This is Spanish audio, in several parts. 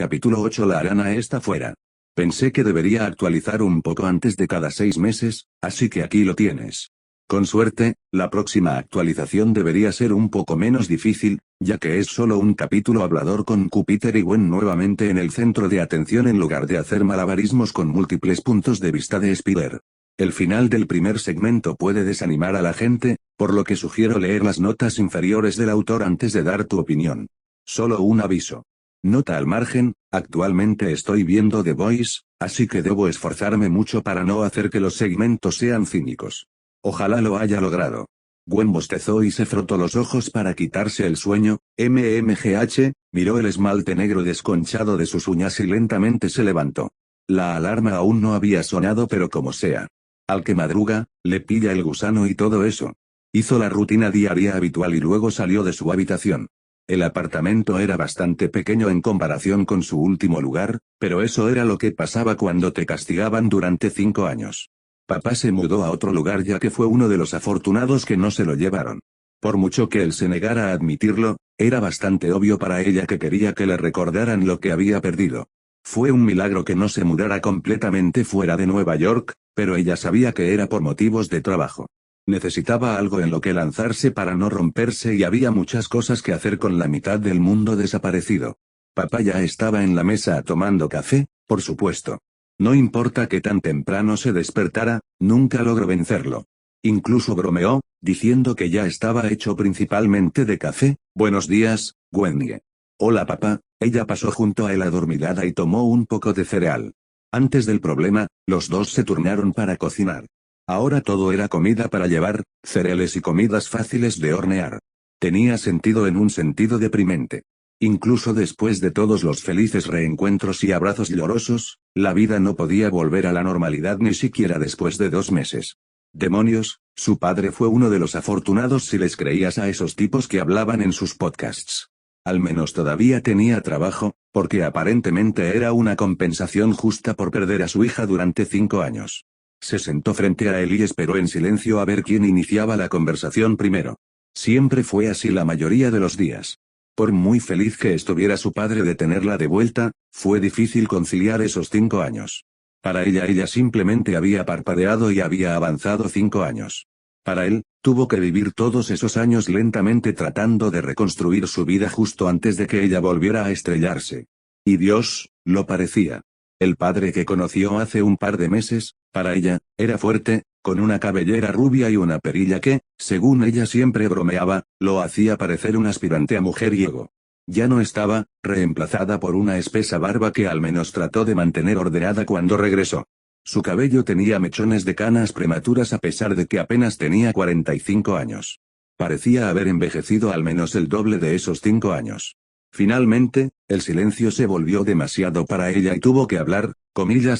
Capítulo 8. La arana está fuera. Pensé que debería actualizar un poco antes de cada 6 meses, así que aquí lo tienes. Con suerte, la próxima actualización debería ser un poco menos difícil, ya que es solo un capítulo hablador con Júpiter y Gwen nuevamente en el centro de atención en lugar de hacer malabarismos con múltiples puntos de vista de Spider. El final del primer segmento puede desanimar a la gente, por lo que sugiero leer las notas inferiores del autor antes de dar tu opinión. Solo un aviso. Nota al margen, actualmente estoy viendo The Voice, así que debo esforzarme mucho para no hacer que los segmentos sean cínicos. Ojalá lo haya logrado. Gwen bostezó y se frotó los ojos para quitarse el sueño. Miró el esmalte negro desconchado de sus uñas y lentamente se levantó. La alarma aún no había sonado, pero como sea. Al que madruga, le pilla el gusano y todo eso. Hizo la rutina diaria habitual y luego salió de su habitación. El apartamento era bastante pequeño en comparación con su último lugar, pero eso era lo que pasaba cuando te castigaban durante 5 años. Papá se mudó a otro lugar ya que fue uno de los afortunados que no se lo llevaron. Por mucho que él se negara a admitirlo, era bastante obvio para ella que quería que le recordaran lo que había perdido. Fue un milagro que no se mudara completamente fuera de Nueva York, pero ella sabía que era por motivos de trabajo. Necesitaba algo en lo que lanzarse para no romperse y había muchas cosas que hacer con la mitad del mundo desaparecido. Papá ya estaba en la mesa tomando café, por supuesto. No importa que tan temprano se despertara, nunca logró vencerlo. Incluso bromeó, diciendo que ya estaba hecho principalmente de café. Buenos días, Gwendy. Hola papá. Ella pasó junto a él adormilada y tomó un poco de cereal. Antes del problema, los dos se turnaron para cocinar. Ahora todo era comida para llevar, cereales y comidas fáciles de hornear. Tenía sentido en un sentido deprimente. Incluso después de todos los felices reencuentros y abrazos llorosos, la vida no podía volver a la normalidad ni siquiera después de 2 meses. Demonios, su padre fue uno de los afortunados si les creías a esos tipos que hablaban en sus podcasts. Al menos todavía tenía trabajo, porque aparentemente era una compensación justa por perder a su hija durante 5 años. Se sentó frente a él y esperó en silencio a ver quién iniciaba la conversación primero. Siempre fue así la mayoría de los días. Por muy feliz que estuviera su padre de tenerla de vuelta, fue difícil conciliar esos 5 años. Para ella simplemente había parpadeado y había avanzado 5 años. Para él, tuvo que vivir todos esos años lentamente tratando de reconstruir su vida justo antes de que ella volviera a estrellarse. Y Dios, lo parecía. El padre que conoció hace un par de meses, para ella, era fuerte, con una cabellera rubia y una perilla que, según ella siempre bromeaba, lo hacía parecer un aspirante a mujeriego. Ya no estaba, reemplazada por una espesa barba que al menos trató de mantener ordenada cuando regresó. Su cabello tenía mechones de canas prematuras a pesar de que apenas tenía 45 años. Parecía haber envejecido al menos el doble de esos 5 años. Finalmente, el silencio se volvió demasiado para ella y tuvo que hablar.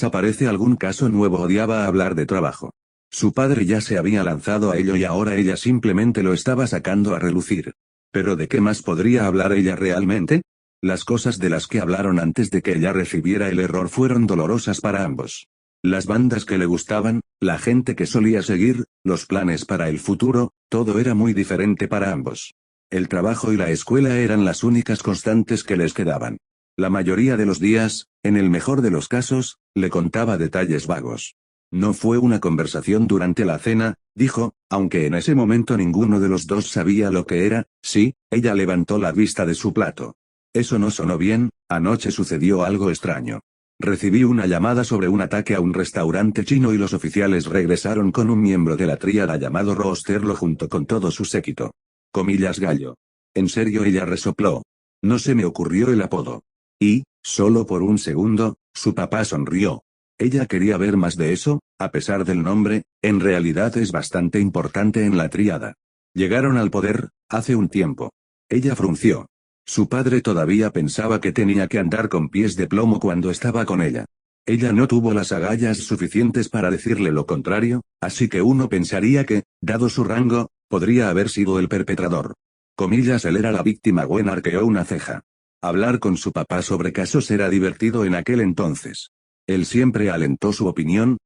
¿Aparece algún caso nuevo? Odiaba hablar de trabajo. Su padre ya se había lanzado a ello y ahora ella simplemente lo estaba sacando a relucir. ¿Pero de qué más podría hablar ella realmente? Las cosas de las que hablaron antes de que ella recibiera el error fueron dolorosas para ambos. Las bandas que le gustaban, la gente que solía seguir, los planes para el futuro, todo era muy diferente para ambos. El trabajo y la escuela eran las únicas constantes que les quedaban. La mayoría de los días, en el mejor de los casos, le contaba detalles vagos. No fue una conversación durante la cena, dijo, aunque en ese momento ninguno de los dos sabía lo que era. Sí, ella levantó la vista de su plato. Eso no sonó bien. Anoche sucedió algo extraño. Recibí una llamada sobre un ataque a un restaurante chino y los oficiales regresaron con un miembro de la tríada llamado Rosterlo junto con todo su séquito. Gallo. En serio, ella resopló. No se me ocurrió el apodo. Y, solo por un segundo, su papá sonrió. Ella quería ver más de eso, a pesar del nombre, en realidad es bastante importante en la tríada. Llegaron al poder, hace un tiempo. Ella frunció. Su padre todavía pensaba que tenía que andar con pies de plomo cuando estaba con ella. Ella no tuvo las agallas suficientes para decirle lo contrario, así que uno pensaría que, dado su rango, podría haber sido el perpetrador. Él era la víctima. Gwen arqueó una ceja. Hablar con su papá sobre casos era divertido en aquel entonces. Él siempre alentó su opinión.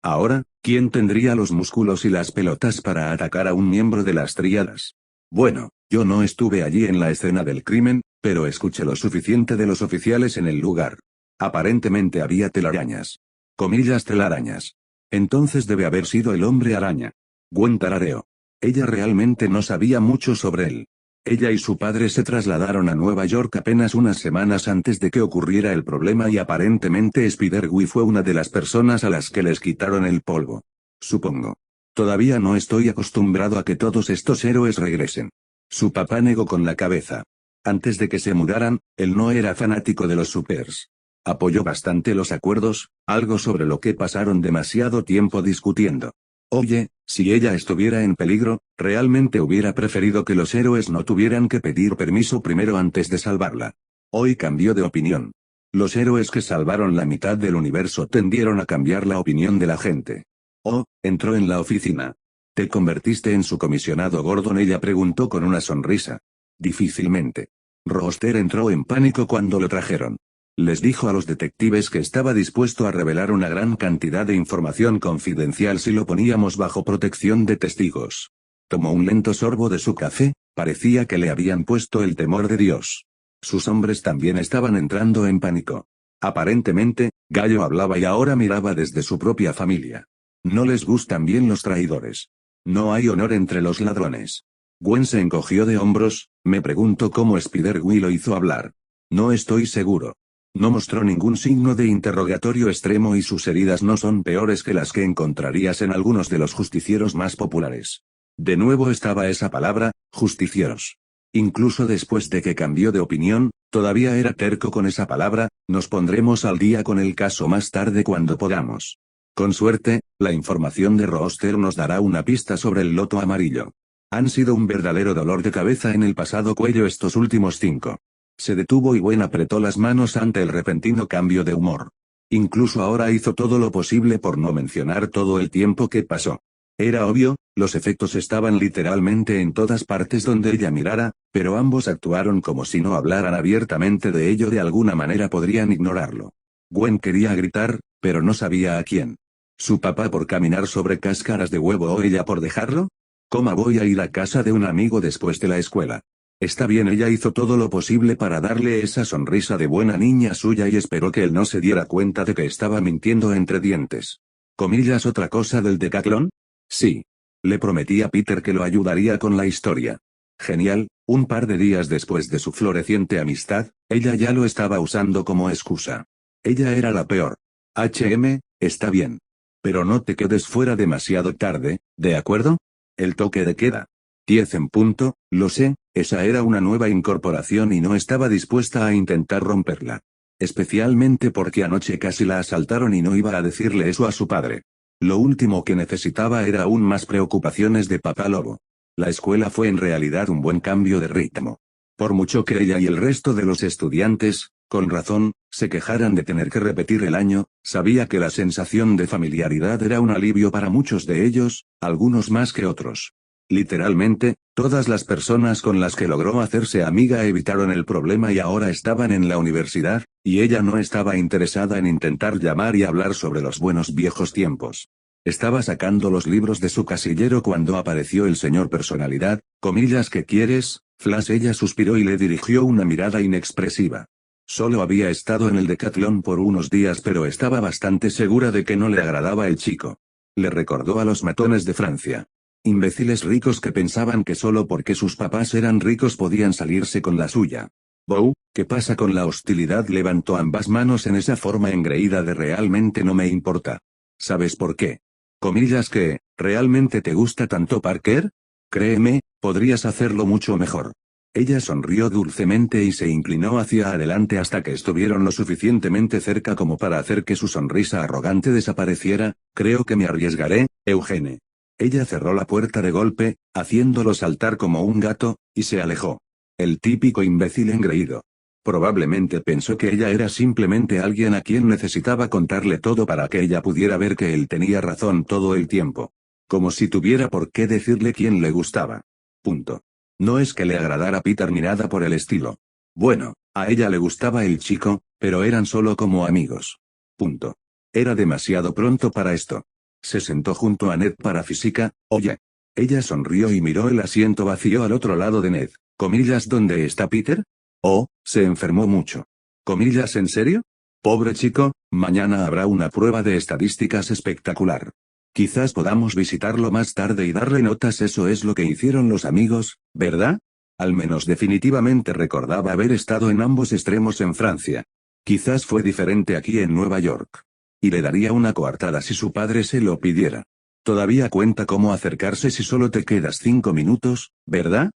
Ahora, ¿quién tendría los músculos y las pelotas para atacar a un miembro de las tríadas? Bueno, yo no estuve allí en la escena del crimen, pero escuché lo suficiente de los oficiales en el lugar. Aparentemente había telarañas. Comillas telarañas. Entonces debe haber sido el hombre araña. Gwen tarareó. Ella realmente no sabía mucho sobre él. Ella y su padre se trasladaron a Nueva York apenas unas semanas antes de que ocurriera el problema y aparentemente Spider-Gwen fue una de las personas a las que les quitaron el polvo. Supongo. Todavía no estoy acostumbrado a que todos estos héroes regresen. Su papá negó con la cabeza. Antes de que se mudaran, él no era fanático de los supers. Apoyó bastante los acuerdos, algo sobre lo que pasaron demasiado tiempo discutiendo. Oye, si ella estuviera en peligro, realmente hubiera preferido que los héroes no tuvieran que pedir permiso primero antes de salvarla. Hoy cambió de opinión. Los héroes que salvaron la mitad del universo tendieron a cambiar la opinión de la gente. Oh, entró en la oficina. ¿Te convertiste en su comisionado Gordon? Ella preguntó con una sonrisa. Difícilmente. Rooster entró en pánico cuando lo trajeron. Les dijo a los detectives que estaba dispuesto a revelar una gran cantidad de información confidencial si lo poníamos bajo protección de testigos. Tomó un lento sorbo de su café, parecía que le habían puesto el temor de Dios. Sus hombres también estaban entrando en pánico. Aparentemente, Gallo hablaba y ahora miraba desde su propia familia. No les gustan bien los traidores. No hay honor entre los ladrones. Gwen se encogió de hombros, me pregunto cómo Spider-Gwen lo hizo hablar. No estoy seguro. No mostró ningún signo de interrogatorio extremo y sus heridas no son peores que las que encontrarías en algunos de los justicieros más populares. De nuevo estaba esa palabra, justicieros. Incluso después de que cambió de opinión, todavía era terco con esa palabra, nos pondremos al día con el caso más tarde cuando podamos. Con suerte, la información de Rooster nos dará una pista sobre el loto amarillo. Han sido un verdadero dolor de cabeza en el pasado cuello estos últimos 5. Se detuvo y Gwen apretó las manos ante el repentino cambio de humor. Incluso ahora hizo todo lo posible por no mencionar todo el tiempo que pasó. Era obvio, los efectos estaban literalmente en todas partes donde ella mirara, pero ambos actuaron como si no hablaran abiertamente de ello, de alguna manera podrían ignorarlo. Gwen quería gritar, pero no sabía a quién. ¿Su papá por caminar sobre cáscaras de huevo o ella por dejarlo? ¿Cómo voy a ir a casa de un amigo después de la escuela? Está bien, ella hizo todo lo posible para darle esa sonrisa de buena niña suya y esperó que él no se diera cuenta de que estaba mintiendo entre dientes. ¿Comillas otra cosa del decatlón? Sí. Le prometí a Peter que lo ayudaría con la historia. Genial, un par de días después de su floreciente amistad, ella ya lo estaba usando como excusa. Ella era la peor. Está bien. Pero no te quedes fuera demasiado tarde, ¿de acuerdo? El toque de queda. 10 en punto, lo sé, esa era una nueva incorporación y no estaba dispuesta a intentar romperla. Especialmente porque anoche casi la asaltaron y no iba a decirle eso a su padre. Lo último que necesitaba era aún más preocupaciones de papá lobo. La escuela fue en realidad un buen cambio de ritmo. Por mucho que ella y el resto de los estudiantes, con razón, se quejaran de tener que repetir el año, sabía que la sensación de familiaridad era un alivio para muchos de ellos, algunos más que otros. Literalmente, todas las personas con las que logró hacerse amiga evitaron el problema y ahora estaban en la universidad, y ella no estaba interesada en intentar llamar y hablar sobre los buenos viejos tiempos. Estaba sacando los libros de su casillero cuando apareció el señor Personalidad, comillas, ¿qué quieres? Flash. Ella suspiró y le dirigió una mirada inexpresiva. Solo había estado en el decatlón por unos días, pero estaba bastante segura de que no le agradaba el chico. Le recordó a los matones de Francia. Imbéciles ricos que pensaban que solo porque sus papás eran ricos podían salirse con la suya. Bow, ¿qué pasa con la hostilidad? Levantó ambas manos en esa forma engreída de realmente no me importa. ¿Sabes por qué? Comillas, que, ¿realmente te gusta tanto Parker? Créeme, podrías hacerlo mucho mejor. Ella sonrió dulcemente y se inclinó hacia adelante hasta que estuvieron lo suficientemente cerca como para hacer que su sonrisa arrogante desapareciera. Creo que me arriesgaré, Eugene. Ella cerró la puerta de golpe, haciéndolo saltar como un gato, y se alejó. El típico imbécil engreído. Probablemente pensó que ella era simplemente alguien a quien necesitaba contarle todo para que ella pudiera ver que él tenía razón todo el tiempo. Como si tuviera por qué decirle quién le gustaba. Punto. No es que le agradara Peter ni nada por el estilo. Bueno, a ella le gustaba el chico, pero eran solo como amigos. Punto. Era demasiado pronto para esto. Se sentó junto a Ned para física. Oye. Ella sonrió y miró el asiento vacío al otro lado de Ned. Comillas, ¿dónde está Peter? Oh, se enfermó mucho. ¿Comillas en serio? Pobre chico, mañana habrá una prueba de estadísticas espectacular. Quizás podamos visitarlo más tarde y darle notas, eso es lo que hicieron los amigos, ¿verdad? Al menos definitivamente recordaba haber estado en ambos extremos en Francia. Quizás fue diferente aquí en Nueva York. Y le daría una coartada si su padre se lo pidiera. Todavía cuenta cómo acercarse si solo te quedas 5 minutos, ¿verdad?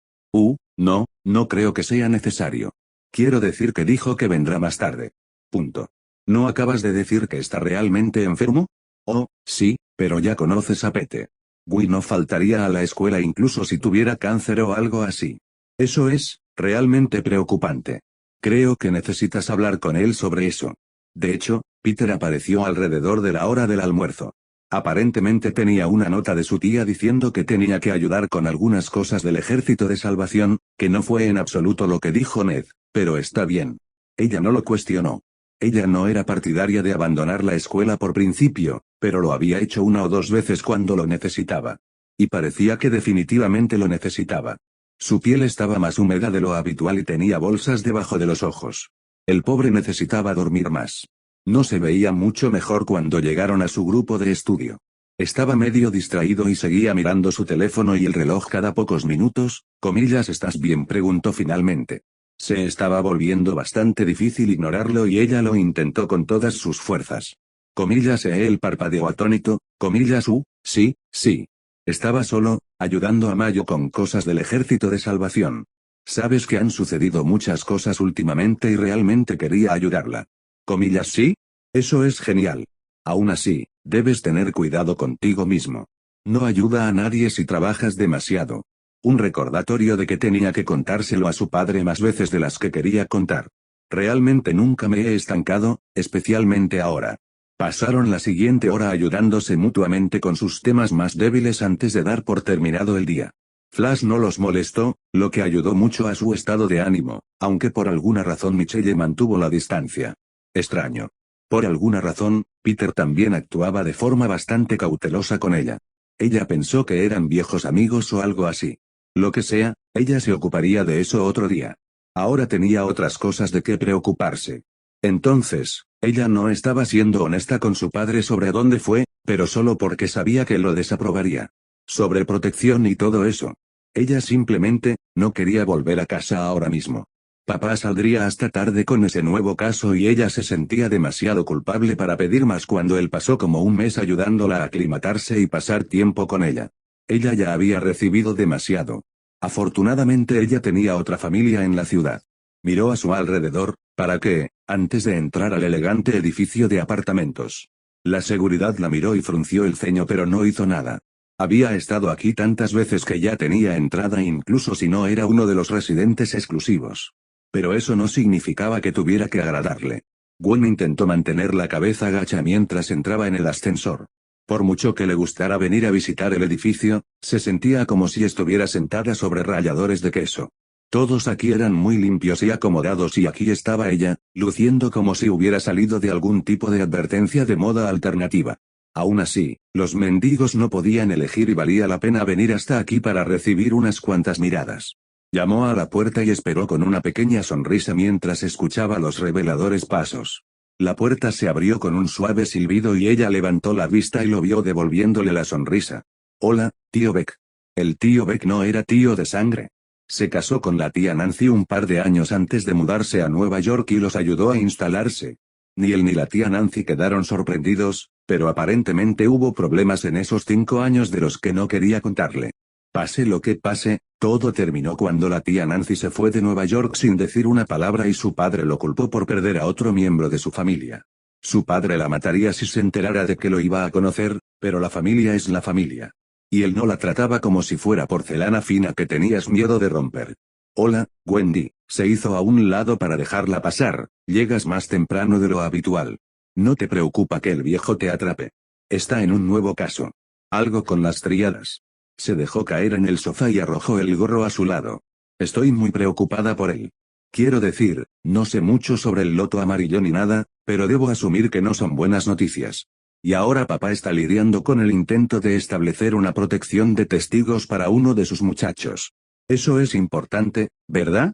No, no creo que sea necesario. Quiero decir que dijo que vendrá más tarde. Punto. ¿No acabas de decir que está realmente enfermo? Oh, sí, pero ya conoces a Pete. Guy no faltaría a la escuela incluso si tuviera cáncer o algo así. Eso es, realmente preocupante. Creo que necesitas hablar con él sobre eso. De hecho, Peter apareció alrededor de la hora del almuerzo. Aparentemente tenía una nota de su tía diciendo que tenía que ayudar con algunas cosas del Ejército de Salvación, que no fue en absoluto lo que dijo Ned, pero está bien. Ella no lo cuestionó. Ella no era partidaria de abandonar la escuela por principio, pero lo había hecho 1 o 2 veces cuando lo necesitaba. Y parecía que definitivamente lo necesitaba. Su piel estaba más húmeda de lo habitual y tenía bolsas debajo de los ojos. El pobre necesitaba dormir más. No se veía mucho mejor cuando llegaron a su grupo de estudio. Estaba medio distraído y seguía mirando su teléfono y el reloj cada pocos minutos. Comillas, ¿estás bien?, preguntó finalmente. Se estaba volviendo bastante difícil ignorarlo y ella lo intentó con todas sus fuerzas. Comillas, él parpadeó atónito. Comillas, sí, sí. Estaba solo, ayudando a Mayo con cosas del Ejército de Salvación. Sabes que han sucedido muchas cosas últimamente y realmente quería ayudarla. Comillas, sí. Eso es genial. Aún así, debes tener cuidado contigo mismo. No ayuda a nadie si trabajas demasiado. Un recordatorio de que tenía que contárselo a su padre más veces de las que quería contar. Realmente nunca me he estancado, especialmente ahora. Pasaron la siguiente hora ayudándose mutuamente con sus temas más débiles antes de dar por terminado el día. Flash no los molestó, lo que ayudó mucho a su estado de ánimo, aunque por alguna razón Michelle mantuvo la distancia. Extraño. Por alguna razón, Peter también actuaba de forma bastante cautelosa con ella. Ella pensó que eran viejos amigos o algo así. Lo que sea, ella se ocuparía de eso otro día. Ahora tenía otras cosas de qué preocuparse. Entonces, ella no estaba siendo honesta con su padre sobre dónde fue, pero solo porque sabía que lo desaprobaría. Sobre protección y todo eso. Ella simplemente, no quería volver a casa ahora mismo. Papá saldría hasta tarde con ese nuevo caso y ella se sentía demasiado culpable para pedir más cuando él pasó como un mes ayudándola a aclimatarse y pasar tiempo con ella. Ella ya había recibido demasiado. Afortunadamente ella tenía otra familia en la ciudad. Miró a su alrededor, ¿para qué?, antes de entrar al elegante edificio de apartamentos. La seguridad la miró y frunció el ceño pero no hizo nada. Había estado aquí tantas veces que ya tenía entrada incluso si no era uno de los residentes exclusivos. Pero eso no significaba que tuviera que agradarle. Gwen intentó mantener la cabeza gacha mientras entraba en el ascensor. Por mucho que le gustara venir a visitar el edificio, se sentía como si estuviera sentada sobre ralladores de queso. Todos aquí eran muy limpios y acomodados y aquí estaba ella, luciendo como si hubiera salido de algún tipo de advertencia de moda alternativa. Aún así, los mendigos no podían elegir y valía la pena venir hasta aquí para recibir unas cuantas miradas. Llamó a la puerta y esperó con una pequeña sonrisa mientras escuchaba los reveladores pasos. La puerta se abrió con un suave silbido y ella levantó la vista y lo vio devolviéndole la sonrisa. Hola, tío Beck. El tío Beck no era tío de sangre. Se casó con la tía Nancy un par de años antes de mudarse a Nueva York y los ayudó a instalarse. Ni él ni la tía Nancy quedaron sorprendidos, pero aparentemente hubo problemas en esos 5 años de los que no quería contarle. Pase lo que pase, todo terminó cuando la tía Nancy se fue de Nueva York sin decir una palabra y su padre lo culpó por perder a otro miembro de su familia. Su padre la mataría si se enterara de que lo iba a conocer, pero la familia es la familia. Y él no la trataba como si fuera porcelana fina que tenías miedo de romper. Hola, Wendy, se hizo a un lado para dejarla pasar, llegas más temprano de lo habitual. No te preocupa que el viejo te atrape. Está en un nuevo caso. Algo con las tríadas. Se dejó caer en el sofá y arrojó el gorro a su lado. Estoy muy preocupada por él. Quiero decir, no sé mucho sobre el loto amarillo ni nada, pero debo asumir que no son buenas noticias. Y ahora papá está lidiando con el intento de establecer una protección de testigos para uno de sus muchachos. Eso es importante, ¿verdad?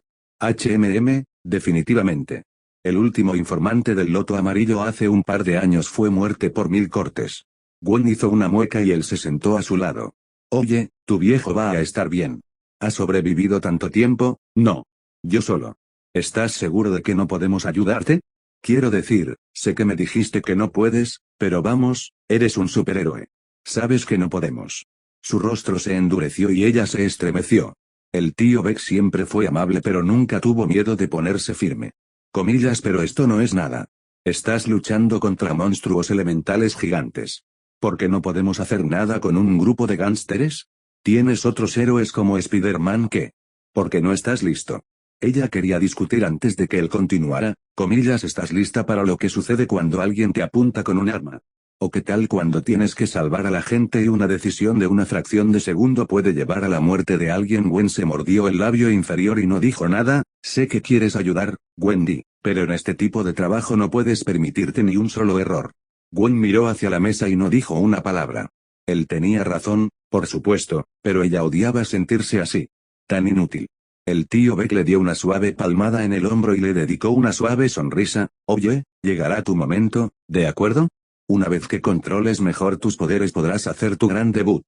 Definitivamente. El último informante del loto amarillo hace un par de años fue muerte por 1000 cortes. Gwen hizo una mueca y él se sentó a su lado. Oye, tu viejo va a estar bien. ¿Ha sobrevivido tanto tiempo? No. Yo solo. ¿Estás seguro de que no podemos ayudarte? Quiero decir, sé que me dijiste que no puedes, pero vamos, eres un superhéroe. Sabes que no podemos. Su rostro se endureció y ella se estremeció. El tío Beck siempre fue amable pero nunca tuvo miedo de ponerse firme. Comillas, pero esto no es nada. Estás luchando contra monstruos elementales gigantes. ¿Por qué no podemos hacer nada con un grupo de gánsteres? ¿Tienes otros héroes como Spider-Man que? ¿Por qué no estás listo? Ella quería discutir antes de que él continuara, comillas, ¿estás lista para lo que sucede cuando alguien te apunta con un arma? ¿O qué tal cuando tienes que salvar a la gente y una decisión de una fracción de segundo puede llevar a la muerte de alguien? Gwen se mordió el labio inferior y no dijo nada. Sé que quieres ayudar, Wendy, pero en este tipo de trabajo no puedes permitirte ni un solo error. Gwen miró hacia la mesa y no dijo una palabra. Él tenía razón, por supuesto, pero ella odiaba sentirse así. Tan inútil. El tío Beck le dio una suave palmada en el hombro y le dedicó una suave sonrisa. Oye, llegará tu momento, ¿de acuerdo? Una vez que controles mejor tus poderes podrás hacer tu gran debut.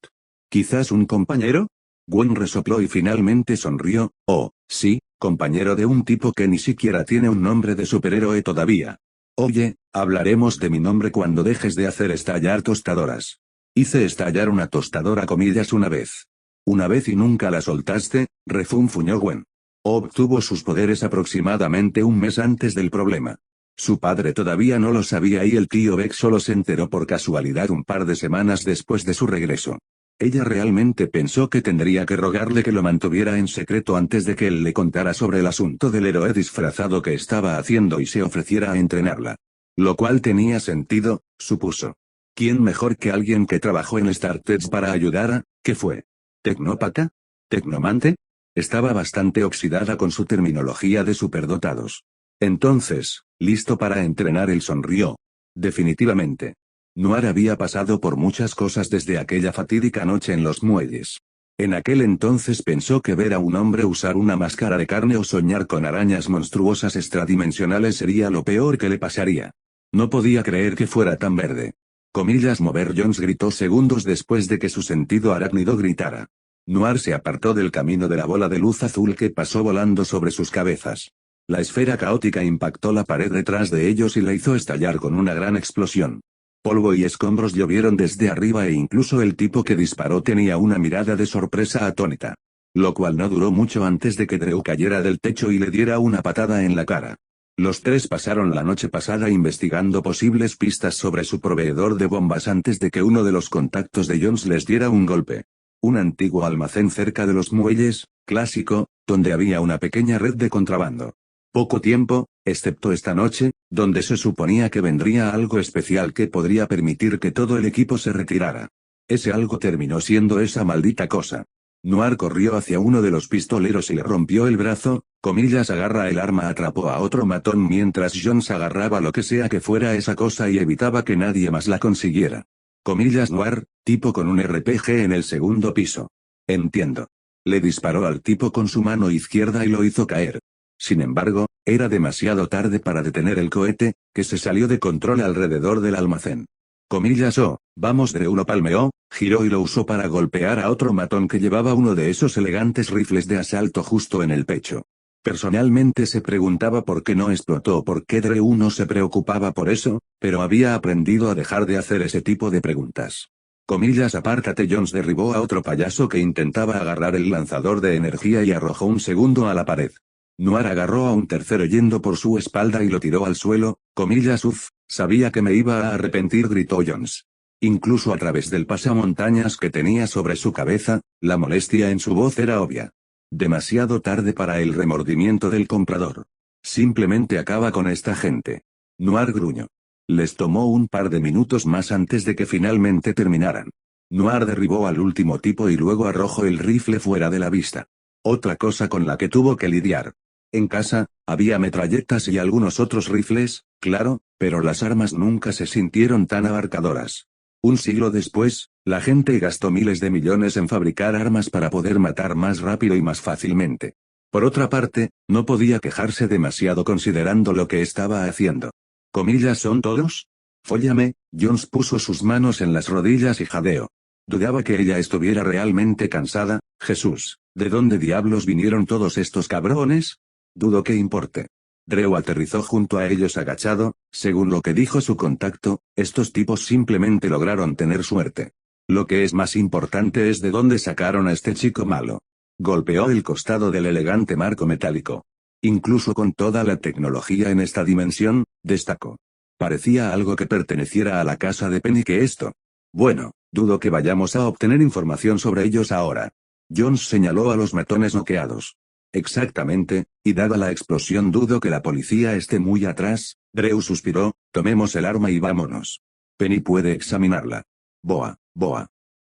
¿Quizás un compañero? Gwen resopló y finalmente sonrió. Oh, sí, compañero de un tipo que ni siquiera tiene un nombre de superhéroe todavía. Oye, hablaremos de mi nombre cuando dejes de hacer estallar tostadoras. Hice estallar una tostadora comillas una vez. Una vez y nunca la soltaste, refunfuñó Gwen. Obtuvo sus poderes aproximadamente un mes antes del problema. Su padre todavía no lo sabía y el tío Beck solo se enteró por casualidad un par de semanas después de su regreso. Ella realmente pensó que tendría que rogarle que lo mantuviera en secreto antes de que él le contara sobre el asunto del héroe disfrazado que estaba haciendo y se ofreciera a entrenarla. Lo cual tenía sentido, supuso. ¿Quién mejor que alguien que trabajó en StarTech para ayudar a, ¿qué fue? ¿Tecnópata? ¿Tecnomante? Estaba bastante oxidada con su terminología de superdotados. Entonces, listo para entrenar, él sonrió. Definitivamente. Noir había pasado por muchas cosas desde aquella fatídica noche en los muelles. En aquel entonces pensó que ver a un hombre usar una máscara de carne o soñar con arañas monstruosas extradimensionales sería lo peor que le pasaría. No podía creer que fuera tan verde. Comillas, mover Jones gritó segundos después de que su sentido arácnido gritara. Noir se apartó del camino de la bola de luz azul que pasó volando sobre sus cabezas. La esfera caótica impactó la pared detrás de ellos y la hizo estallar con una gran explosión. Polvo y escombros llovieron desde arriba e incluso el tipo que disparó tenía una mirada de sorpresa atónita. Lo cual no duró mucho antes de que Drew cayera del techo y le diera una patada en la cara. Los tres pasaron la noche pasada investigando posibles pistas sobre su proveedor de bombas antes de que uno de los contactos de Jones les diera un golpe. Un antiguo almacén cerca de los muelles, clásico, donde había una pequeña red de contrabando. Poco tiempo, excepto esta noche, donde se suponía que vendría algo especial que podría permitir que todo el equipo se retirara. Ese algo terminó siendo esa maldita cosa. Noir corrió hacia uno de los pistoleros y le rompió el brazo, comillas, agarra el arma, atrapó a otro matón mientras Jones agarraba lo que sea que fuera esa cosa y evitaba que nadie más la consiguiera. Comillas, Noir, tipo con un RPG en el segundo piso. Entiendo. Le disparó al tipo con su mano izquierda y lo hizo caer. Sin embargo, era demasiado tarde para detener el cohete, que se salió de control alrededor del almacén. Comillas, oh, vamos, Drew lo palmeó, giró y lo usó para golpear a otro matón que llevaba uno de esos elegantes rifles de asalto justo en el pecho. Personalmente se preguntaba por qué no explotó o por qué Drew no se preocupaba por eso, pero había aprendido a dejar de hacer ese tipo de preguntas. Comillas, apártate. Jones derribó a otro payaso que intentaba agarrar el lanzador de energía y arrojó un segundo a la pared. Noir agarró a un tercero yendo por su espalda y lo tiró al suelo, comillas, sabía que me iba a arrepentir, gritó Jones. Incluso a través del pasamontañas que tenía sobre su cabeza, la molestia en su voz era obvia. Demasiado tarde para el remordimiento del comprador. Simplemente acaba con esta gente. Noir gruñó. Les tomó un par de minutos más antes de que finalmente terminaran. Noir derribó al último tipo y luego arrojó el rifle fuera de la vista. Otra cosa con la que tuvo que lidiar. En casa, había metralletas y algunos otros rifles, claro, pero las armas nunca se sintieron tan abarcadoras. Un siglo después, la gente gastó miles de millones en fabricar armas para poder matar más rápido y más fácilmente. Por otra parte, no podía quejarse demasiado considerando lo que estaba haciendo. ¿Comillas son todos? Fóllame. Jones puso sus manos en las rodillas y jadeó. Dudaba que ella estuviera realmente cansada. Jesús, ¿de dónde diablos vinieron todos estos cabrones? Dudo que importe. Drew aterrizó junto a ellos agachado. Según lo que dijo su contacto, estos tipos simplemente lograron tener suerte. Lo que es más importante es de dónde sacaron a este chico malo. Golpeó el costado del elegante marco metálico. Incluso con toda la tecnología en esta dimensión, destacó. Parecía algo que perteneciera a la casa de Penny que esto. Bueno, dudo que vayamos a obtener información sobre ellos ahora. Jones señaló a los matones noqueados. Exactamente, y dada la explosión dudo que la policía esté muy atrás. Drew suspiró, tomemos el arma y vámonos. Penny puede examinarla. Boa.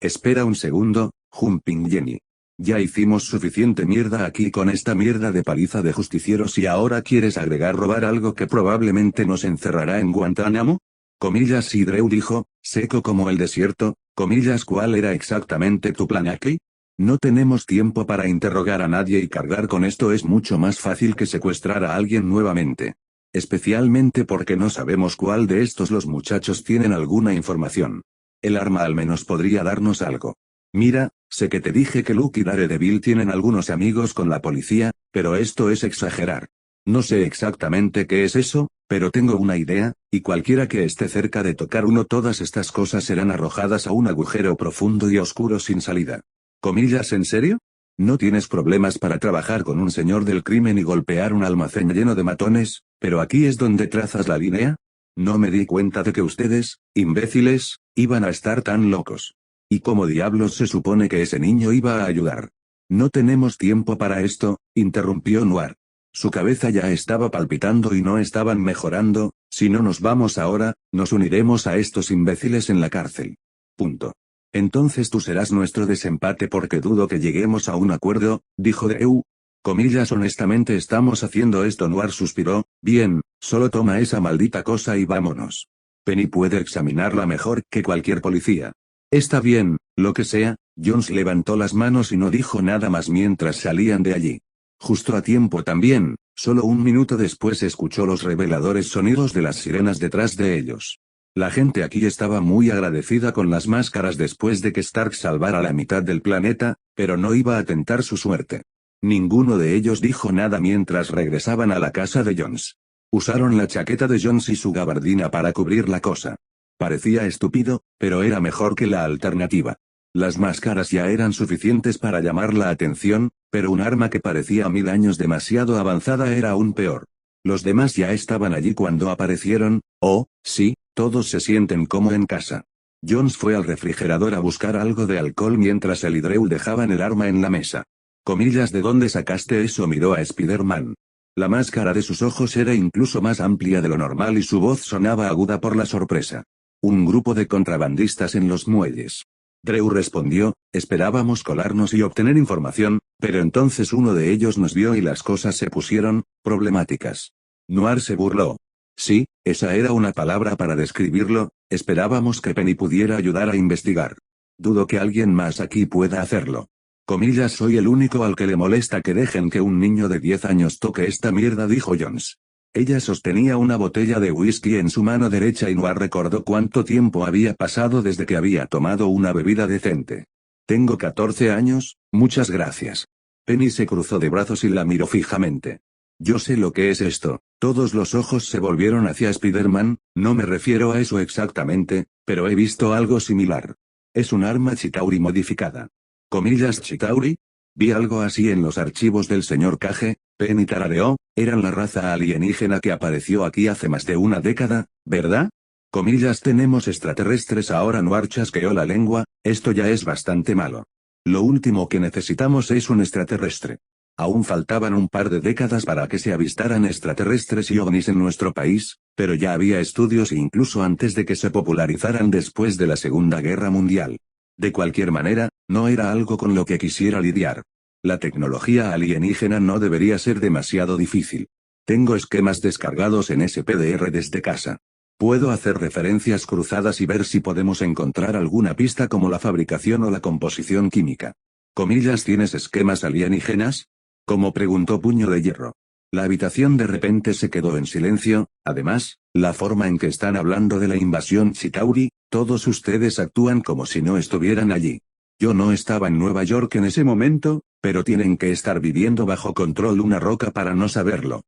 Espera un segundo, Jumping Jenny. Ya hicimos suficiente mierda aquí con esta mierda de paliza de justicieros y ahora quieres agregar robar algo que probablemente nos encerrará en Guantánamo? Comillas y Drew dijo, seco como el desierto, comillas ¿cuál era exactamente tu plan aquí? No tenemos tiempo para interrogar a nadie y cargar con esto es mucho más fácil que secuestrar a alguien nuevamente. Especialmente porque no sabemos cuál de estos los muchachos tienen alguna información. El arma al menos podría darnos algo. Mira, sé que te dije que Luke y Daredevil tienen algunos amigos con la policía, pero esto es exagerar. No sé exactamente qué es eso, pero tengo una idea, y cualquiera que esté cerca de tocar uno todas estas cosas serán arrojadas a un agujero profundo y oscuro sin salida. ¿Comillas en serio? No tienes problemas para trabajar con un señor del crimen y golpear un almacén lleno de matones, pero aquí es donde trazas la línea. No me di cuenta de que ustedes, imbéciles, iban a estar tan locos. ¿Y cómo diablos se supone que ese niño iba a ayudar? No tenemos tiempo para esto, interrumpió Noir. Su cabeza ya estaba palpitando y no estaban mejorando. Si no nos vamos ahora, nos uniremos a estos imbéciles en la cárcel. Punto. Entonces tú serás nuestro desempate porque dudo que lleguemos a un acuerdo, dijo Drew. Comillas honestamente estamos haciendo esto Noir suspiró, bien, solo toma esa maldita cosa y vámonos. Penny puede examinarla mejor que cualquier policía. Está bien, lo que sea. Jones levantó las manos y no dijo nada más mientras salían de allí. Justo a tiempo también, solo un minuto después escuchó los reveladores sonidos de las sirenas detrás de ellos. La gente aquí estaba muy agradecida con las máscaras después de que Stark salvara la mitad del planeta, pero no iba a tentar su suerte. Ninguno de ellos dijo nada mientras regresaban a la casa de Jones. Usaron la chaqueta de Jones y su gabardina para cubrir la cosa. Parecía estúpido, pero era mejor que la alternativa. Las máscaras ya eran suficientes para llamar la atención, pero un arma que parecía 1000 años demasiado avanzada era aún peor. Los demás ya estaban allí cuando aparecieron. Oh, sí, todos se sienten como en casa. Jones fue al refrigerador a buscar algo de alcohol mientras él y Drew dejaban el arma en la mesa. Comillas ¿de dónde sacaste eso? Miró a Spider-Man. La máscara de sus ojos era incluso más amplia de lo normal y su voz sonaba aguda por la sorpresa. Un grupo de contrabandistas en los muelles. Drew respondió, esperábamos colarnos y obtener información, pero entonces uno de ellos nos vio y las cosas se pusieron problemáticas. Noir se burló. Sí, esa era una palabra para describirlo, esperábamos que Penny pudiera ayudar a investigar. Dudo que alguien más aquí pueda hacerlo. Comillas soy el único al que le molesta que dejen que un niño de 10 años toque esta mierda dijo Jones. Ella sostenía una botella de whisky en su mano derecha y Noir recordó cuánto tiempo había pasado desde que había tomado una bebida decente. Tengo 14 años, muchas gracias. Penny se cruzó de brazos y la miró fijamente. Yo sé lo que es esto. Todos los ojos se volvieron hacia Spider-Man, no me refiero a eso exactamente, pero he visto algo similar. Es un arma Chitauri modificada. Comillas Chitauri. Vi algo así en los archivos del señor Cage. Penny tarareó, eran la raza alienígena que apareció aquí hace más de una década, ¿verdad? Comillas tenemos extraterrestres ahora Noir chasqueó la lengua, esto ya es bastante malo. Lo último que necesitamos es un extraterrestre. Aún faltaban un par de décadas para que se avistaran extraterrestres y ovnis en nuestro país, pero ya había estudios incluso antes de que se popularizaran después de la Segunda Guerra Mundial. De cualquier manera, no era algo con lo que quisiera lidiar. La tecnología alienígena no debería ser demasiado difícil. Tengo esquemas descargados en SPDR desde casa. Puedo hacer referencias cruzadas y ver si podemos encontrar alguna pista como la fabricación o la composición química. Comillas ¿tienes esquemas alienígenas? Como preguntó Puño de Hierro. La habitación de repente se quedó en silencio, además, la forma en que están hablando de la invasión Chitauri, todos ustedes actúan como si no estuvieran allí. Yo no estaba en Nueva York en ese momento, pero tienen que estar viviendo bajo control una roca para no saberlo.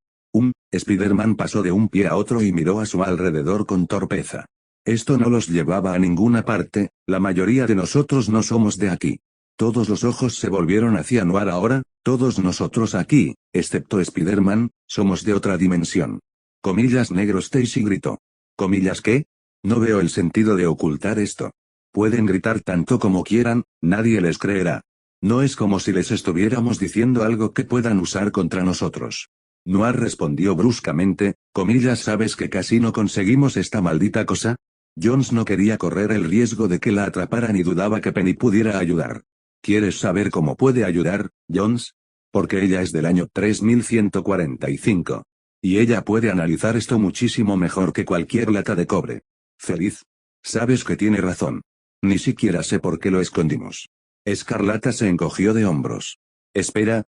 Spider-Man pasó de un pie a otro y miró a su alrededor con torpeza. Esto no los llevaba a ninguna parte, la mayoría de nosotros no somos de aquí. Todos los ojos se volvieron hacia Noir ahora, todos nosotros aquí, excepto Spider-Man, somos de otra dimensión. Comillas negro Stacy gritó. ¿Comillas qué? No veo el sentido de ocultar esto. Pueden gritar tanto como quieran, nadie les creerá. No es como si les estuviéramos diciendo algo que puedan usar contra nosotros. Noir respondió bruscamente, comillas ¿sabes que casi no conseguimos esta maldita cosa? Jones no quería correr el riesgo de que la atraparan y dudaba que Penny pudiera ayudar. ¿Quieres saber cómo puede ayudar, Jones? Porque ella es del año 3145. Y ella puede analizar esto muchísimo mejor que cualquier lata de cobre. Feliz. Sabes que tiene razón. Ni siquiera sé por qué lo escondimos. Escarlata se encogió de hombros. Espera,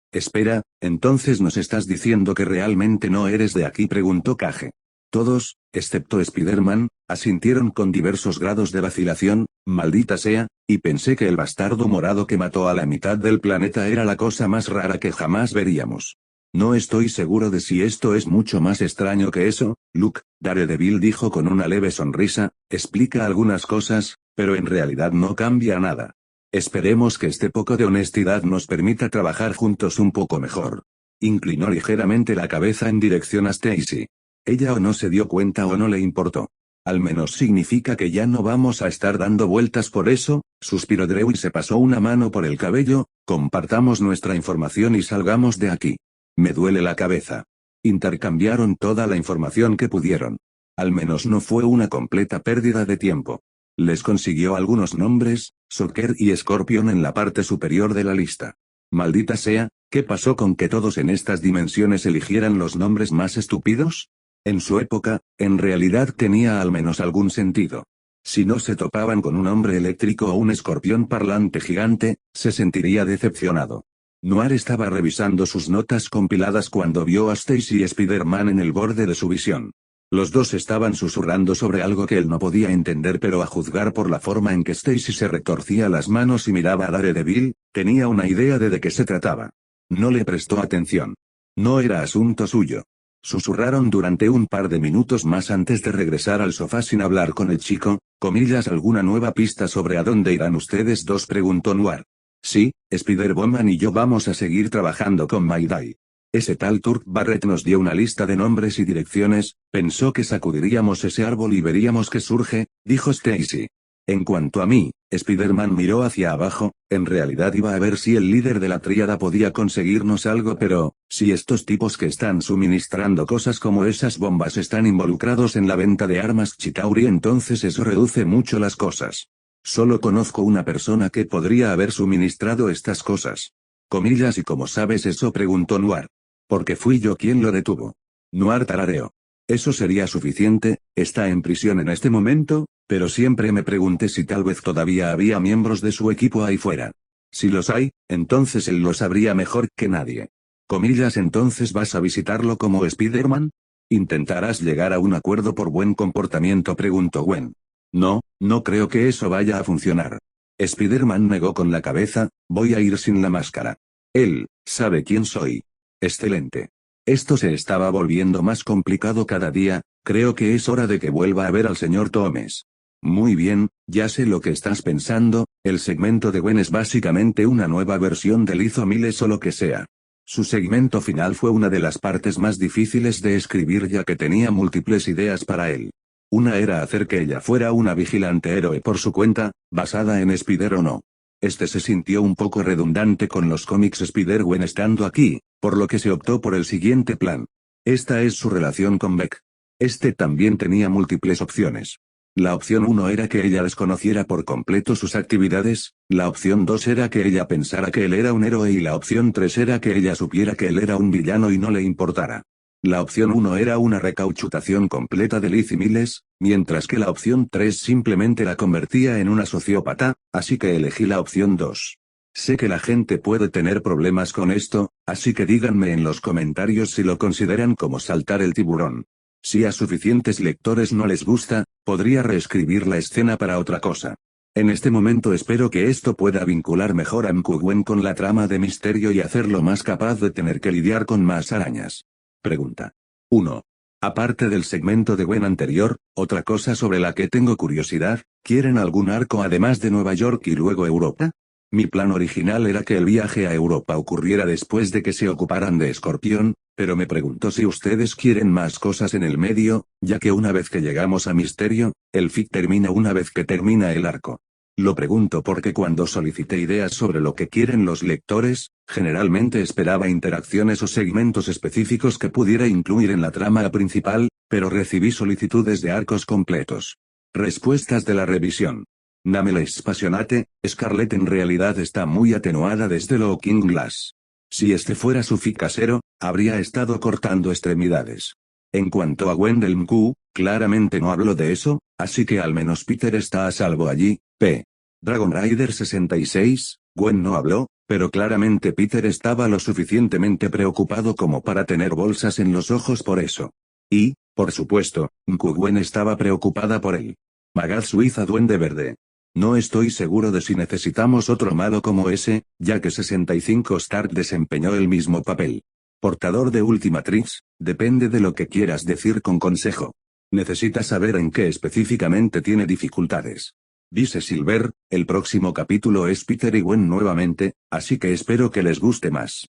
¿entonces nos estás diciendo que realmente no eres de aquí? Preguntó Cage. Todos, excepto Spider-Man, asintieron con diversos grados de vacilación, maldita sea, y pensé que el bastardo morado que mató a la mitad del planeta era la cosa más rara que jamás veríamos. No estoy seguro de si esto es mucho más extraño que eso, Luke, Daredevil dijo con una leve sonrisa, explica algunas cosas, pero en realidad no cambia nada. Esperemos que este poco de honestidad nos permita trabajar juntos un poco mejor. Inclinó ligeramente la cabeza en dirección a Stacy. Ella o no se dio cuenta o no le importó. Al menos significa que ya no vamos a estar dando vueltas por eso, suspiró Drew y se pasó una mano por el cabello, compartamos nuestra información y salgamos de aquí. Me duele la cabeza. Intercambiaron toda la información que pudieron. Al menos no fue una completa pérdida de tiempo. Les consiguió algunos nombres, Shocker y Scorpion en la parte superior de la lista. Maldita sea, ¿qué pasó con que todos en estas dimensiones eligieran los nombres más estúpidos? En su época, en realidad tenía al menos algún sentido. Si no se topaban con un hombre eléctrico o un escorpión parlante gigante, se sentiría decepcionado. Noir estaba revisando sus notas compiladas cuando vio a Stacy y Spider-Man en el borde de su visión. Los dos estaban susurrando sobre algo que él no podía entender, pero a juzgar por la forma en que Stacy se retorcía las manos y miraba a Daredevil, tenía una idea de qué se trataba. No le prestó atención. No era asunto suyo. Susurraron durante un par de minutos más antes de regresar al sofá sin hablar con el chico, comillas ¿alguna nueva pista sobre a dónde irán ustedes dos? Preguntó Noir. Sí, Spider-Woman y yo vamos a seguir trabajando con Mayday. Ese tal Turk Barrett nos dio una lista de nombres y direcciones, pensó que sacudiríamos ese árbol y veríamos qué surge, dijo Stacy. En cuanto a mí, Spider-Man miró hacia abajo, en realidad iba a ver si el líder de la tríada podía conseguirnos algo, pero, si estos tipos que están suministrando cosas como esas bombas están involucrados en la venta de armas Chitauri, entonces eso reduce mucho las cosas. Solo conozco una persona que podría haber suministrado estas cosas. Comillas ¿y cómo sabes eso? Preguntó Noir. Porque fui yo quien lo detuvo. Noir tarareó. Eso sería suficiente, está en prisión en este momento, pero siempre me pregunté si tal vez todavía había miembros de su equipo ahí fuera. Si los hay, entonces él lo sabría mejor que nadie. Comillas ¿entonces vas a visitarlo como Spider-Man? ¿Intentarás llegar a un acuerdo por buen comportamiento? Preguntó Gwen. No, no creo que eso vaya a funcionar. Spider-Man negó con la cabeza, voy a ir sin la máscara. Él, sabe quién soy. Excelente. Esto se estaba volviendo más complicado cada día, creo que es hora de que vuelva a ver al señor Thomas. Muy bien, ya sé lo que estás pensando, el segmento de Gwen es básicamente una nueva versión del Hizo Miles o lo que sea. Su segmento final fue una de las partes más difíciles de escribir ya que tenía múltiples ideas para él. Una era hacer que ella fuera una vigilante héroe por su cuenta, basada en Spider o no. Este se sintió un poco redundante con los cómics Spider-Gwen estando aquí, por lo que se optó por el siguiente plan. Esta es su relación con Beck. Este también tenía múltiples opciones. La opción 1 era que ella desconociera por completo sus actividades, la opción 2 era que ella pensara que él era un héroe y la opción 3 era que ella supiera que él era un villano y no le importara. La opción 1 era una recauchutación completa de Liz y Miles, mientras que la opción 3 simplemente la convertía en una sociópata, así que elegí la opción 2. Sé que la gente puede tener problemas con esto, así que díganme en los comentarios si lo consideran como saltar el tiburón. Si a suficientes lectores no les gusta, podría reescribir la escena para otra cosa. En este momento espero que esto pueda vincular mejor a Mkugwen con la trama de misterio y hacerlo más capaz de tener que lidiar con más arañas. Pregunta. 1. Aparte del segmento de Gwen anterior, otra cosa sobre la que tengo curiosidad, ¿quieren algún arco además de Nueva York y luego Europa? Mi plan original era que el viaje a Europa ocurriera después de que se ocuparan de Escorpión, pero me pregunto si ustedes quieren más cosas en el medio, ya que una vez que llegamos a Misterio, el fic termina una vez que termina el arco. Lo pregunto porque cuando solicité ideas sobre lo que quieren los lectores, generalmente esperaba interacciones o segmentos específicos que pudiera incluir en la trama principal, pero recibí solicitudes de arcos completos. Respuestas de la revisión. Nameless Passionate, Scarlett en realidad está muy atenuada desde Looking Glass. Si este fuera su fic casero, habría estado cortando extremidades. En cuanto a Wendell Mkuu, claramente no hablo de eso, así que al menos Peter está a salvo allí. P. Dragon Rider 66, Gwen no habló, pero claramente Peter estaba lo suficientemente preocupado como para tener bolsas en los ojos por eso. Y, por supuesto, Mkugwen estaba preocupada por él. Magaz Suiza Duende Verde. No estoy seguro de si necesitamos otro malo como ese, ya que 65 Stark desempeñó el mismo papel. Portador de Ultimatrix, depende de lo que quieras decir con consejo. Necesitas saber en qué específicamente tiene dificultades. Dice Silver, el próximo capítulo es Peter y Gwen nuevamente, así que espero que les guste más.